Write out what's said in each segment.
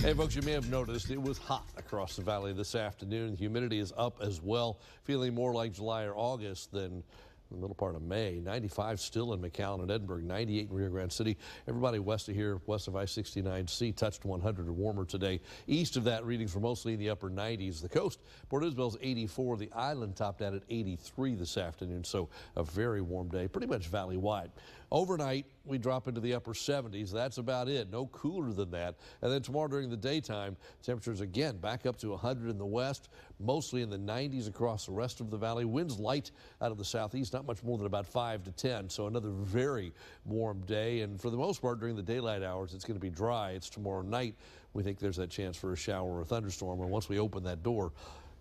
Hey folks, you may have noticed it was hot across the valley this afternoon. The humidity is up as well, feeling more like July or August than the middle part of May. 95 still in McAllen and Edinburgh, 98 in Rio Grande City. Everybody west of here, west of I-69C, touched 100 or warmer today. East of that, readings were mostly in the upper 90s. The coast, Port Isabel's 84. The island topped out at 83 this afternoon, so a very warm day, pretty much valley-wide. Overnight, we drop into the upper 70s. That's about it. No cooler than that. And then tomorrow during the daytime, temperatures again back up to 100 in the west, mostly in the 90s across the rest of the valley. Winds light out of the southeast, not much more than about 5 to 10. So another very warm day. And for the most part, during the daylight hours, it's going to be dry. It's tomorrow night. We think there's that chance for a shower or a thunderstorm. And once we open that door,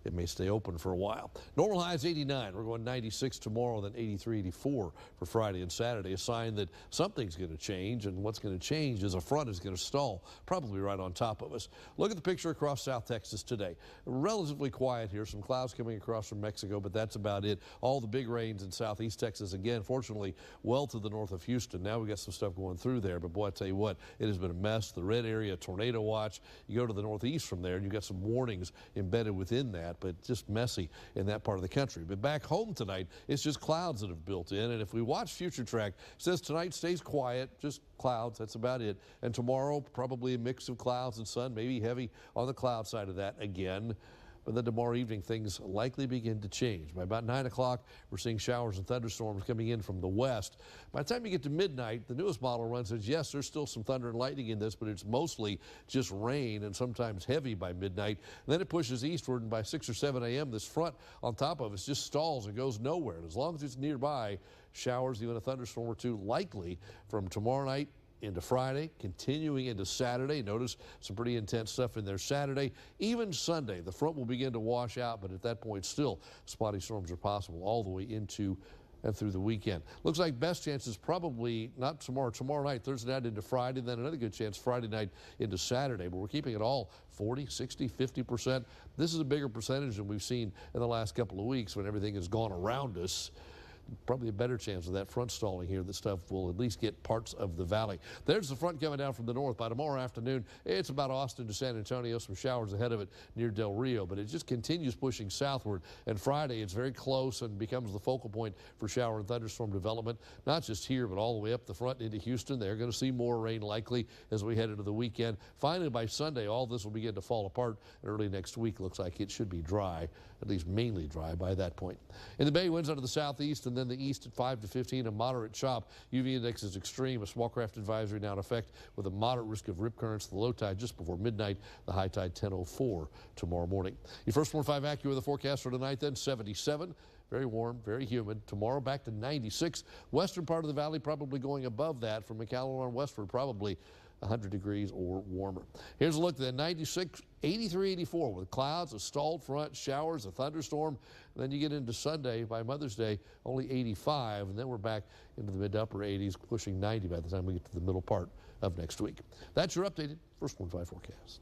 it may stay open for a while. Normal high is 89. We're going 96 tomorrow, then 83, 84 for Friday and Saturday. A sign that something's going to change, and what's going to change is a front is going to stall, probably right on top of us. Look at the picture across South Texas today. Relatively quiet here. Some clouds coming across from Mexico, but that's about it. All the big rains in southeast Texas again, fortunately, well to the north of Houston. Now we got some stuff going through there, but boy, I tell you what, it has been a mess. The red area, tornado watch. You go to the northeast from there, and you've got some warnings embedded within that, but just messy in that part of the country. But back home tonight, it's just clouds that have built in. And if we watch Future Track, it says tonight stays quiet, just clouds, that's about it. And tomorrow, probably a mix of clouds and sun, maybe heavy on the cloud side of that again. But then tomorrow evening, things likely begin to change. By about 9 o'clock, we're seeing showers and thunderstorms coming in from the west. By the time you get to midnight, the newest model run says, yes, there's still some thunder and lightning in this, but it's mostly just rain and sometimes heavy by midnight. And then it pushes eastward, and by 6 or 7 a.m., this front on top of us just stalls and goes nowhere. And as long as it's nearby, showers, even a thunderstorm or two, likely from tomorrow night into Friday, continuing into Saturday. Notice some pretty intense stuff in there Saturday. Even Sunday, the front will begin to wash out, but at that point, still spotty storms are possible all the way into and through the weekend. Looks like best chance is probably not tomorrow night, Thursday night into Friday, then another good chance Friday night into Saturday, but we're keeping it all 40, 60, 50%. This is a bigger percentage than we've seen in the last couple of weeks when everything has gone around us. Probably a better chance of that front stalling here. That stuff will at least get parts of the valley. There's the front coming down from the north. By tomorrow afternoon, it's about Austin to San Antonio. Some showers ahead of it near Del Rio, but it just continues pushing southward. And Friday, it's very close and becomes the focal point for shower and thunderstorm development, not just here, but all the way up the front into Houston. They're going to see more rain likely as we head into the weekend. Finally, by Sunday, all this will begin to fall apart. And early next week, looks like it should be dry, at least mainly dry by that point. In the Bay, winds out of the southeast, and then the east at 5 to 15, a moderate chop. UV index is extreme. A small craft advisory now in effect with a moderate risk of rip currents. The low tide just before midnight. The high tide 10:04 tomorrow morning. Your first 1-5 AccuWeather forecast for tonight then 77. Very warm, very humid. Tomorrow back to 96. Western part of the valley probably going above that. From McAllen on westward, probably 100 degrees or warmer. Here's a look then 96, 83, 84 with clouds, a stalled front, showers, a thunderstorm. And then you get into Sunday by Mother's Day, only 85. And then we're back into the mid to upper 80s, pushing 90 by the time we get to the middle part of next week. That's your updated First 1-5 forecast.